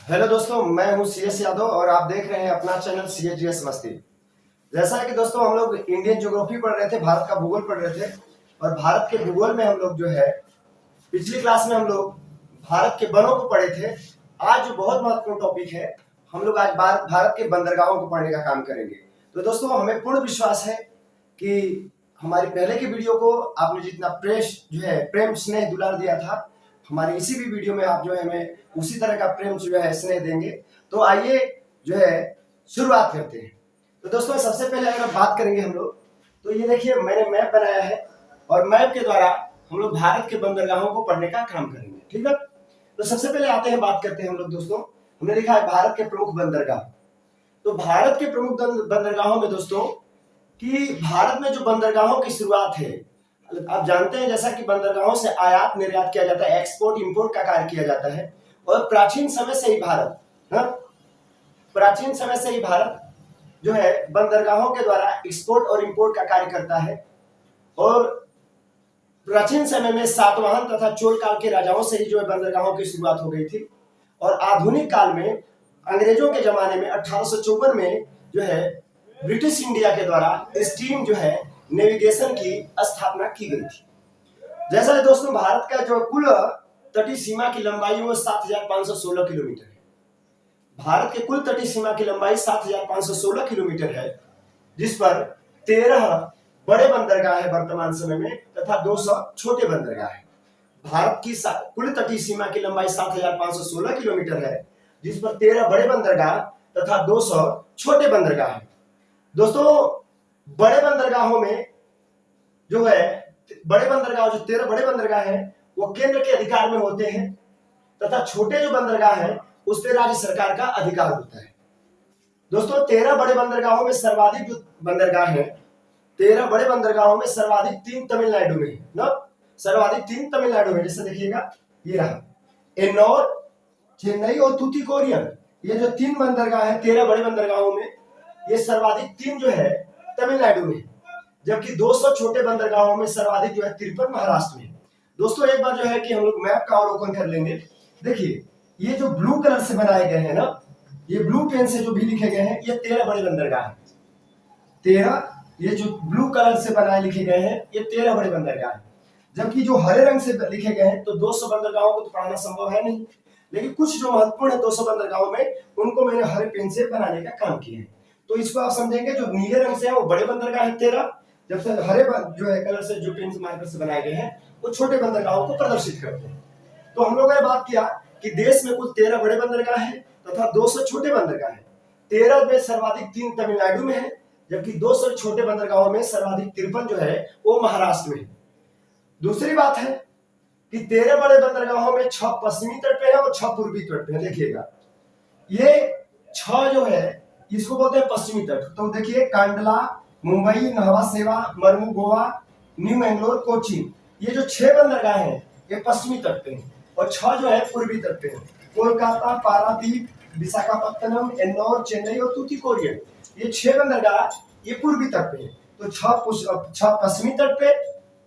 Hello दोस्तों, मैं हूं सीएस यादव और आप देख रहे हैं अपना चैनल सीएस मस्ती। जैसा कि दोस्तों हम लोग इंडियन ज्योग्राफी पढ़ रहे थे, भारत का भूगोल पढ़ रहे थे और भारत के भूगोल में हम लोग जो है पिछली क्लास में हम लोग भारत के वनों को पढ़े थे। आज जो बहुत महत्वपूर्ण टॉपिक है, हम लोग आज भारत के बंदरगाहों को पढ़ने का काम करेंगे। तो दोस्तों हमें पूर्ण विश्वास है कि हमारी पहले की वीडियो को आपने जितना प्रेम स्नेह दुलार दिया था, हमारे इसी भी वीडियो में आप जो है हमें उसी तरह का प्रेम जो है स्नेह देंगे। तो आइए जो है शुरुआत करते हैं। तो दोस्तों सबसे पहले अगर बात करेंगे हम लोग, तो ये देखिए मैंने मैप बनाया है और मैप के द्वारा हम लोग भारत के बंदरगाहों को पढ़ने का काम करेंगे, ठीक है। तो सबसे पहले आते हैं, बात करते हैं हम लोग। दोस्तों हमने लिखा है भारत के प्रमुख बंदरगाह। तो भारत के प्रमुख बंदरगाहों में दोस्तों कि भारत में जो बंदरगाहों की शुरुआत है, आप जानते हैं जैसा कि बंदरगाहों से आयात निर्यात किया जाता है, एक्सपोर्ट इंपोर्ट का कार्य किया जाता है। और प्राचीन समय से ही भारत जो है बंदरगाहों के द्वारा एक्सपोर्ट और इंपोर्ट का कार्य करता है। और प्राचीन समय में सातवाहन तथा चोल काल के राजाओं से ही जो है बंदरगाहों की शुरुआत हो गई थी। और आधुनिक काल में अंग्रेजों के जमाने में 1854 में जो है ब्रिटिश इंडिया के द्वारा स्टीम जो है नेविगेशन की स्थापना की गई थी। जैसा है दोस्तों, भारत का जो कुल तटीय सीमा की लंबाई वो 7516 किलोमीटर है। भारत के कुल तटीय सीमा की लंबाई 7516 किलोमीटर है, जिस पर 13 बड़े बंदरगाह है वर्तमान समय में तथा 200 छोटे बंदरगाह है। भारत की कुल तटीय सीमा की लंबाई 7516 किलोमीटर है, जिस पर 13 बड़े बंदरगाह तथा 200 छोटे बंदरगाह है। दोस्तों बड़े बंदरगाहों में जो है बड़े बंदरगाह, जो 13 बड़े बंदरगाह हैं वो केंद्र के अधिकार में होते हैं तथा छोटे जो बंदरगाह हैं उस पर राज्य सरकार का अधिकार होता है। दोस्तों 13 बड़े बंदरगाहों में सर्वाधिक जो बंदरगाह है, 13 बड़े बंदरगाहों में सर्वाधिक 3 तमिलनाडु में है ना, सर्वाधिक 3 तमिलनाडु में। जैसे देखिएगा ये रहा एन्नौर, चेन्नई और तूतीकोरिन। ये जो 3 बंदरगाह है 13 बड़े बंदरगाहों में, ये सर्वाधिक 3 जो है तमिलनाडु में, जबकि 200 छोटे बंदरगाहों में सर्वाधिक जो है 53 महाराष्ट्र में। दोस्तों एक बार जो है कि हम लोग मैप का अवलोकन कर लेंगे। देखिए ये जो ब्लू कलर से बनाए गए हैं ना, ये ब्लू पेन से जो भी लिखे गए हैं, ये 13 बड़े बंदरगाह हैं। 13 ये जो ब्लू कलर से बनाए लिखे गए हैं ये 13 बड़े बंदरगाह हैं। जबकि जो हरे रंग से लिखे गए हैं तो 200 बंदरगाहों को तो पढ़ाना संभव है नहीं, लेकिन कुछ जो महत्वपूर्ण है 200 बंदरगाहों में, उनको मैंने हरे पेन से बनाने का काम किया है। तो इसको आप समझेंगे जो नीले रंग से है वो बड़े बंदरगाह है 13, जबकि हरे जो है कलर से जो पेन से मार्कर से बनाए गए हैं वो छोटे बंदरगाहों को प्रदर्शित करते हैं। तो हम लोगों ने बात किया कि देश में कुल 13 बड़े बंदरगाह हैं तथा 200 छोटे बंदरगाह हैं। 13 में सर्वाधिक 3 तमिलनाडु में है, जबकि 200 छोटे बंदरगाहों में सर्वाधिक 53 जो है वो महाराष्ट्र में है। दूसरी बात है कि 13 बड़े बंदरगाहों में 6 पश्चिमी तट पे है और 6 पूर्वी तट पे है। देखिएगा ये 6 जो है इसको बोलते हैं पश्चिमी तट। तो देखिए कांडला, मुंबई, नहवा सेवा, मरमू, गोवा, न्यू मैंगलोर, कोचीन, ये जो 6 बंदरगाह हैं ये पश्चिमी तट पे हैं और 6 जो है पूर्वी तट पे हैं। कोलकाता, पारादीप, विशाखापत्तनम, एन्नौर, चेन्नई और तूतीकोरिन, ये 6 बंदरगाह ये पूर्वी तट पे हैं। तो 6 पश्चिमी तट पे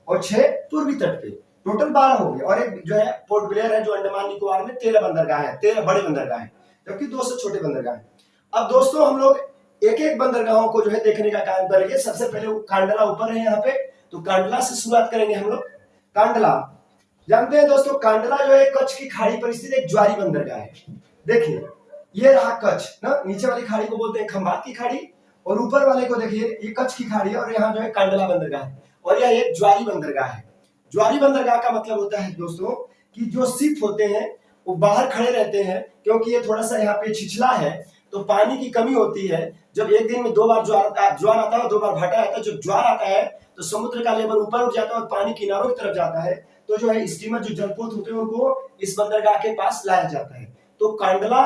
और 6 पूर्वी तट पे, टोटल 12 हो गए। और एक जो है पोर्ट ब्लेयर है जो अंडमान निकोबार में 13 बंदरगाह है, 13 बड़े बंदरगाह है, जबकि 200 छोटे बंदरगाह है। अब दोस्तों हम लोग एक एक बंदरगाहों को जो है देखने का काम करेंगे। सबसे पहले कांडला ऊपर है यहाँ पे, तो कांडला से शुरुआत करेंगे हम लोग। कांडला जानते हैं दोस्तों, कांडला जो है कच्छ की खाड़ी पर स्थित एक ज्वारी बंदरगाह है। देखिए ये रहा कच्छ ना, नीचे वाली खाड़ी को बोलते हैं खंभात की खाड़ी और ऊपर वाले को देखिए ये कच्छ की खाड़ी है और यहाँ जो है कांडला बंदरगाह है और यह एक ज्वारी बंदरगाह है। ज्वारी बंदरगाह का मतलब होता है दोस्तों कि जो शिप होते हैं वो बाहर खड़े रहते हैं, क्योंकि ये थोड़ा सा यहाँ पे छिछला है तो पानी की कमी होती है। जब एक दिन में 2 बार ज्वार आता है और 2 बार भाटा आता है, जो ज्वार आता है तो समुद्र का लेवल ऊपर उठ जाता है और पानी किनारों की तरफ जाता है, तो जो है स्टीमर जो जलपोत होते हैं उनको इस बंदरगाह के पास लाया जाता है। तो कांडला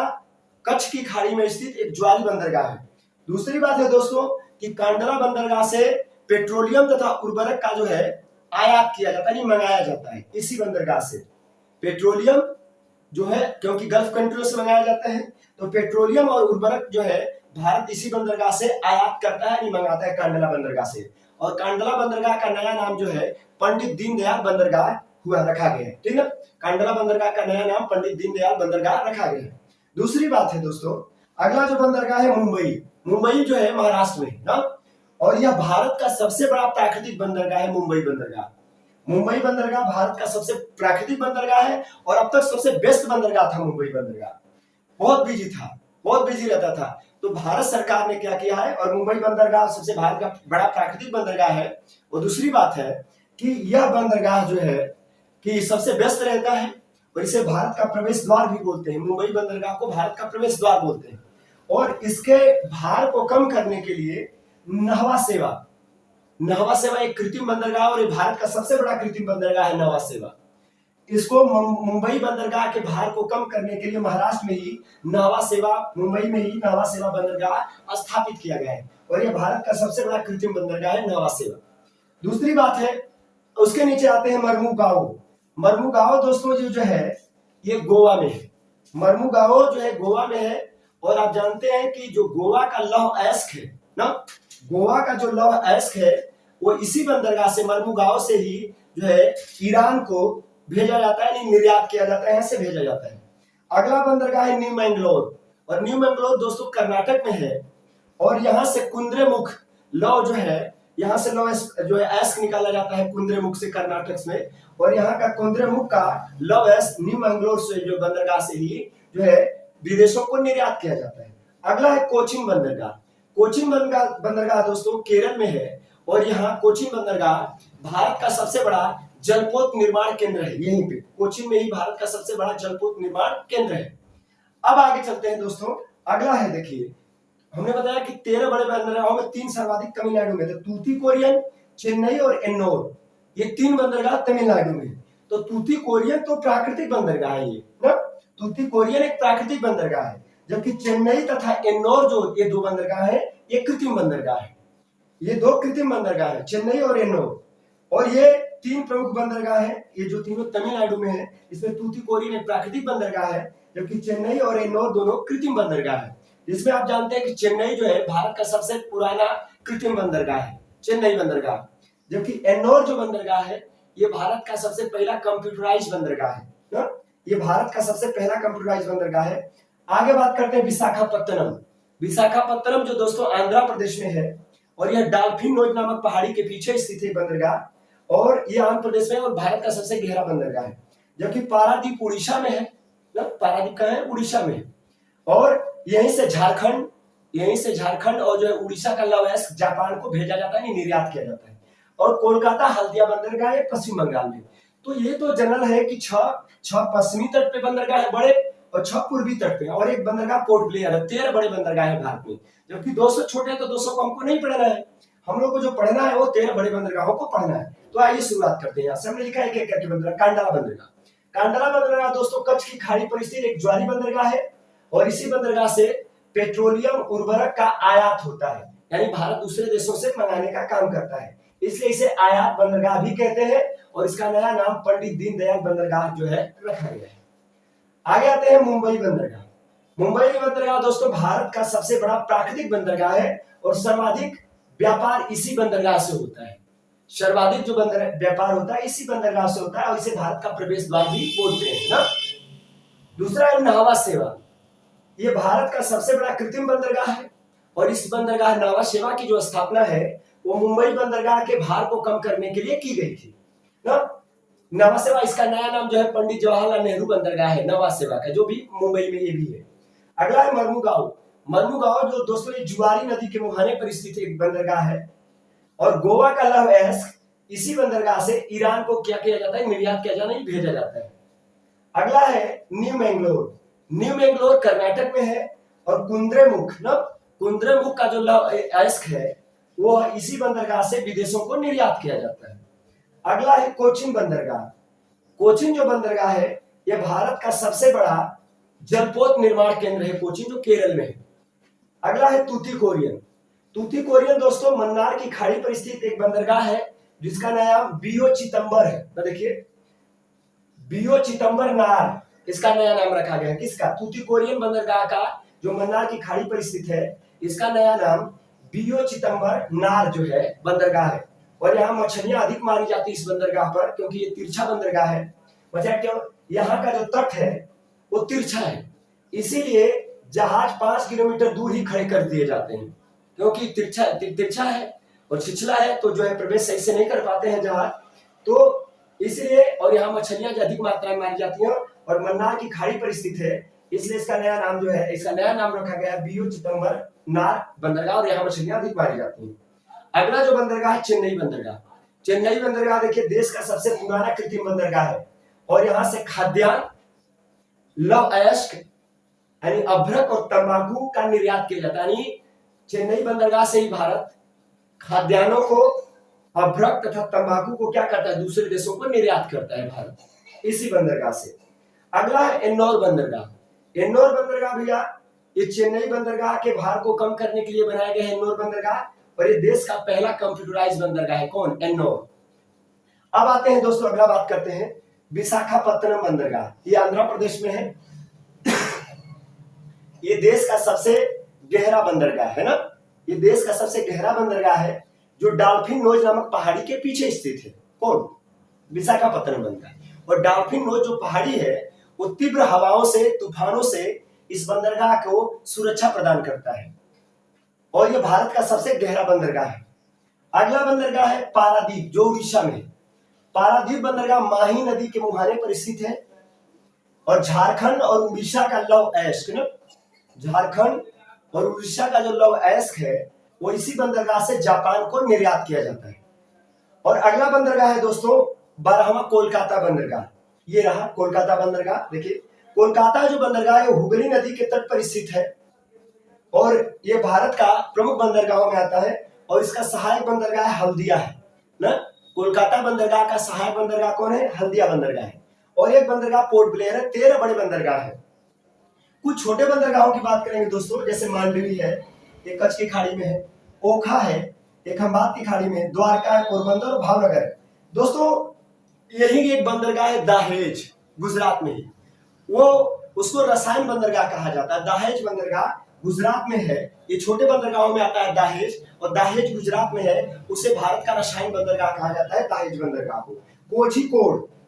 कच्छ की खाड़ी में स्थित एक ज्वारी बंदरगाह है। दूसरी बात है दोस्तों कि कांडला बंदरगाह से पेट्रोलियम तथा उर्वरक का जो है आयात किया जाता है, मंगाया जाता है इसी बंदरगाह से। पेट्रोलियम जो है क्योंकि गल्फ कंट्रियों से मंगाया जाता है, तो पेट्रोलियम और उर्वरक जो है भारत इसी बंदरगाह से आयात करता है, मंगाता है कांडला बंदरगाह से। और कांडला बंदरगाह का नया नाम जो है पंडित दीनदयाल बंदरगाह हुआ रखा गया है, ठीक है। कांडला बंदरगाह का नया नाम पंडित दीनदयाल बंदरगाह रखा गया है। दूसरी बात है दोस्तों, अगला जो बंदरगाह है मुंबई, मुंबई जो है महाराष्ट्र में ना, और यह भारत का सबसे बड़ा प्राकृतिक बंदरगाह है मुंबई बंदरगाह। मुंबई बंदरगाह भारत का सबसे प्राकृतिक बंदरगाह है और अब तक सबसे बेस्ट बंदरगाह था मुंबई बंदरगाह। बहुत बिजी था, बहुत बिजी रहता था, तो भारत सरकार ने क्या किया है, और मुंबई बंदरगाह सबसे भारत का बड़ा प्राकृतिक बंदरगाह है। और दूसरी बात है कि यह बंदरगाह जो है कि सबसे व्यस्त रहता है और इसे भारत का प्रवेश द्वार भी बोलते हैं। मुंबई बंदरगाह को भारत का प्रवेश द्वार बोलते हैं। और इसके भार को कम करने के लिए नहवा सेवा, नहवा सेवा एक कृत्रिम बंदरगाह और ये भारत का सबसे बड़ा कृत्रिम बंदरगाह है नहवा सेवा। इसको मुंबई बंदरगाह के भार को कम करने के लिए महाराष्ट्र में ही नहवा सेवा, मुंबई में ही नहवा सेवा बंदरगाह स्थापित किया गया है और यह भारत का सबसे बड़ा कृत्रिम बंदरगाह है नहवा सेवा। दूसरी बात है, उसके नीचे आते हैं मर्मुगाओ। मर्मुगाओ दोस्तों जो है ये गोवा में है। मर्मुगाओ जो है गोवा में है और आप जानते हैं कि जो गोवा का लौह अयस्क है ना, गोवा का जो लौह अयस्क है वो इसी बंदरगाह से, मर्मुगाओ से ही जो है ईरान को भेजा जाता है, निर्यात किया जाता है, यहाँ से भेजा जाता है। अगला बंदरगाह है न्यू मैंगलोर, और न्यू मैंगलोर दोस्तों कर्नाटक में है और यहाँ से कुंद्रेमुख लौह जो है, यहाँ से लौह जो है अयस्क निकाला जाता है कुंद्रेमुख से, कर्नाटक में, और यहाँ का कुंद्रेमुख का लौह अयस्क न्यू मैंगलोर से जो बंदरगाह से ही जो है विदेशों को निर्यात किया जाता है। अगला है कोचिन बंदरगाह। कोचिन बंदरगाह दोस्तों केरल में है और यहाँ कोचिन बंदरगाह भारत का सबसे बड़ा जलपोत निर्माण केंद्र है। यहीं पे कोचिन में ही भारत का सबसे बड़ा जलपोत निर्माण केंद्र है। अब आगे चलते हैं दोस्तों, अगला है, देखिए हमने बताया कि 13 बड़े बंदरगाहों में 3 सर्वाधिक तमिलनाडु में थे, तूतीकोरिन, चेन्नई और एन्नोर। ये 3 बंदरगाह तमिलनाडु में। तो तूतीकोरिन तो प्राकृतिक बंदरगाह है ये ना, तूतीकोरिन एक प्राकृतिक बंदरगाह है, जबकि चेन्नई तथा एन्नोर जो ये 2 बंदरगाह है ये कृत्रिम बंदरगाह है। ये 2 कृत्रिम बंदरगाह है, चेन्नई और एन्नोर। और ये 3 प्रमुख बंदरगाह है, ये जो तीनों तमिलनाडु में है। इसमें तूतीकोरिन एक प्राकृतिक बंदरगाह है, जबकि चेन्नई और एन्नोर दोनों कृत्रिम बंदरगाह है। जिसमें आप जानते हैं कि चेन्नई जो है भारत का सबसे पुराना कृत्रिम बंदरगाह है, चेन्नई बंदरगाह, जबकि एन्नोर जो बंदरगाह है ये भारत का सबसे पहला कंप्यूटराइज्ड बंदरगाह है ना, ये भारत का सबसे पहला कंप्यूटराइज्ड बंदरगाह है। आगे बात करते हैं विशाखापत्तनम। विशाखापत्तनम जो दोस्तों आंध्र प्रदेश में है और यह डॉल्फिन नोज नामक पहाड़ी के पीछे स्थित है बंदरगाह, और यह आंध्र प्रदेश में और भारत का सबसे गहरा बंदरगाह है। जबकि पारादीप उड़ीसा में है ना, पारादीप कहाँ है, उड़ीसा में है। और यहीं से झारखंड और जो है उड़ीसा का लौह अयस्क जापान को भेजा जाता है, निर्यात किया जाता है। और कोलकाता हल्दिया बंदरगाह है पश्चिम बंगाल में। तो ये तो जनरल है कि 6 पश्चिमी तट पे बंदरगाह है बड़े और 6 पूर्वी तट पे, और एक बंदरगाह पोर्ट ब्लेयर है। 13 बड़े बंदरगाह है भारत में, जबकि 200 छोटे हैं, तो 200 को हमको नहीं पढ़ना है, हम लोग को जो पढ़ना है वो 13 बड़े बंदरगाहों को पढ़ना है। तो आइए शुरुआत करते हैं। यहाँ से हमने लिखा है एक करके बंदरगाह। कांडला बंदरगाह, कांडला बंदरगाह दोस्तों कच्छ की खाड़ी पर स्थित एक ज्वारी बंदरगाह है और इसी बंदरगाह से पेट्रोलियम उर्वरक का आयात होता है, यानी भारत दूसरे देशों से मंगाने का काम करता है, इसलिए इसे आयात बंदरगाह भी कहते हैं और इसका नया नाम पंडित दीनदयाल बंदरगाह जो है रखा गया है। आगे आते हैं मुंबई बंदरगाह। मुंबई बंदरगाह दोस्तों भारत का सबसे बड़ा प्राकृतिक बंदरगाह है और सर्वाधिक व्यापार इसी बंदरगाह से होता है। सर्वाधिक जो व्यापार होता है इसी बंदरगाह से होता है और इसे भारत का प्रवेश द्वार भी बोलते हैं ना। दूसरा है नावा सेवा। ये भारत का सबसे बड़ा कृत्रिम बंदरगाह है और इस बंदरगाह नावा सेवा की जो स्थापना है वो मुंबई बंदरगाह के भार को कम करने के लिए की गई थी ना। नवा सेवा, इसका नया नाम जो है पंडित जवाहरलाल नेहरू बंदरगाह है नवा सेवा का, जो भी मुंबई में ये भी है। अगला है मर्मुगांव। मर्मुगांव जो दोस्तों ये जुआरी नदी के मुहाने पर स्थित एक बंदरगाह है और गोवा का लौह अयस्क इसी बंदरगाह से ईरान को क्या किया जाता है, निर्यात किया जाता है, भेजा जाता है। अगला है न्यू मैंगलोर। न्यू मैंगलोर कर्नाटक में है और कुंद्रेमुख का जो लौह अयस्क है वो इसी बंदरगाह से विदेशों को निर्यात किया जाता है। अगला है कोचिन बंदरगाह। कोचिन जो बंदरगाह है यह भारत का सबसे बड़ा जलपोत निर्माण केंद्र है, कोचिन जो केरल में है। अगला है तूतीकोरिन। तूतीकोरिन दोस्तों मन्नार की खाड़ी पर स्थित एक बंदरगाह है जिसका नाम बीओ चिदंबर है। तो देखिए बीओ चिदंबर नार इसका नया नाम रखा गया है। किसका? तूतीकोरिन बंदरगाह का जो मन्नार की खाड़ी पर स्थित है इसका नया नाम बीओ चिदंबर नार जो है बंदरगाह है। और यहाँ मछलियां अधिक मारी जाती है इस बंदरगाह पर क्योंकि ये तिरछा बंदरगाह है। वजह क्यों? यहाँ का जो तट है वो तिरछा है, इसीलिए जहाज 5 किलोमीटर दूर ही खड़े कर दिए जाते हैं, क्योंकि तिरछा है और छिछला है, तो जो है प्रवेश सही से नहीं कर पाते हैं जहाज। तो इसलिए, और यहाँ मछलियां अधिक मात्रा में मारी जाती हैं और मन्नार की खाड़ी पर स्थित है, इसलिए इसका नया नाम रखा गया है बीयू चिदंबरनार बंदरगाह, और यहाँ मछलियां अधिक मारी जाती हैं। अगला जो बंदरगाह है चेन्नई बंदरगाह। चेन्नई बंदरगाह देखिए देश का सबसे पुराना कृत्रिम बंदरगाह है, और यहाँ से खाद्यान्न, लव अयस्क यानी अभ्रक और तंबाकू का निर्यात किया जाता है। यानी चेन्नई बंदरगाह से ही भारत खाद्यान्नों को, अभ्रक तथा तंबाकू को क्या करता है, दूसरे देशों को निर्यात करता है भारत, इसी बंदरगाह से। अगला है एन्नौर बंदरगाह। एन्नौर बंदरगाह भैया ये चेन्नई बंदरगाह के भार को कम करने के लिए बनाया गया है एन्नौर बंदरगाह, और ये देश का पहला कंप्यूटराइज्ड बंदरगाह है। कौन? एन्नौर। अब आते हैं दोस्तों, अगला बात करते हैं विशाखापत्तनम बंदरगाह। ये आंध्र प्रदेश में है। ये देश का सबसे गहरा बंदरगाह है ना, ये देश का सबसे गहरा बंदरगाह है, जो डॉल्फिन नोज नामक पहाड़ी के पीछे स्थित है। कौन? विशाखापत्तनम बंदरगाह। और डॉल्फिन नोज जो पहाड़ी है वो तीव्र हवाओं से, तूफानों से इस बंदरगाह को सुरक्षा प्रदान करता है, और ये भारत का सबसे गहरा बंदरगाह है। अगला बंदरगाह है पारादीप, जो उड़ीसा में है। पारादीप बंदरगाह माही नदी के मुहाने पर स्थित है, और झारखंड और उड़ीसा का लव अयस्क ना, झारखंड और उड़ीसा का जो लव अयस्क है वो इसी बंदरगाह से जापान को निर्यात किया जाता है। और अगला बंदरगाह है दोस्तों 12वां कोलकाता बंदरगाह। ये रहा कोलकाता बंदरगाह। देखिए कोलकाता जो बंदरगाह है वो हुगली नदी के तट पर स्थित है, और ये भारत का प्रमुख बंदरगाहों में आता है, और इसका सहायक बंदरगाह हल्दिया है ना। कोलकाता बंदरगाह का सहायक बंदरगाह कौन है? हल्दिया बंदरगाह है। और एक बंदरगाह पोर्ट ब्लेयर है। 13 बड़े बंदरगाह है। कुछ छोटे बंदरगाहों की बात करेंगे दोस्तों, जैसे मांडवी है, एक कच्छ की खाड़ी में है, ओखा है, एक खंबात की खाड़ी में, द्वारका है, पोरबंदर और भावनगर है। दोस्तों यही एक बंदरगाह है दहेज, गुजरात में ही, वो उसको रसायन बंदरगाह कहा जाता है। दहेज बंदरगाह गुजरात में है, ये छोटे बंदरगाहों में आता है दहेज, और दहेज गुजरात में है, उसे भारत का रसायन बंदरगाह कहा जाता है दहेज बंदरगाह को।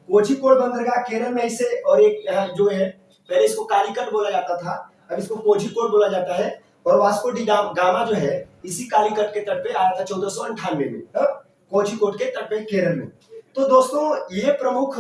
कोझिकोड बंदरगाह केरल में इसे, और एक यहाँ जो है पहले इसको कालीकट बोला जाता था, अब इसको कोझिकोड बोला जाता है, और वास्को डी गामा जो है इसी कालीकट के तट पे आया था 1498 में, कोझिकोड के तट पे केरल में। तो दोस्तों ये प्रमुख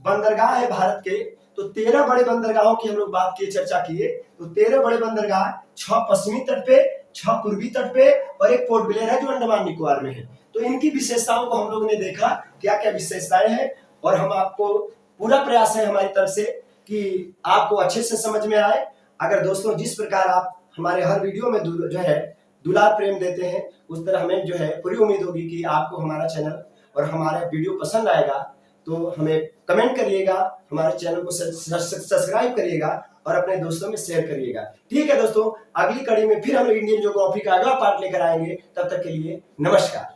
बंदरगाह है भारत के। तो 13 बड़े बंदरगाहों की हम लोग बात किए, चर्चा किए। तो 13 बड़े बंदरगाह, 6 पश्चिमी तट पे, 6 पूर्वी तट पे, और एक पोर्ट ब्लेयर है जो अंडमान निकोबार में है। तो इनकी विशेषताओं को हम लोगों ने देखा, क्या क्या विशेषताएं हैं, और हम आपको पूरा प्रयास है हमारी तरफ से कि आपको अच्छे से समझ में आए। अगर दोस्तों जिस प्रकार आप हमारे हर वीडियो में जो है दुलार प्रेम देते हैं, उस तरह हमें जो है पूरी उम्मीद होगी कि आपको हमारा चैनल और हमारा वीडियो पसंद आएगा। तो हमें कमेंट करिएगा, हमारे चैनल को सब्सक्राइब करिएगा, और अपने दोस्तों में शेयर करिएगा। ठीक है दोस्तों, अगली कड़ी में फिर हम इंडियन ज्योग्राफी का अगला पार्ट लेकर आएंगे। तब तक के लिए नमस्कार।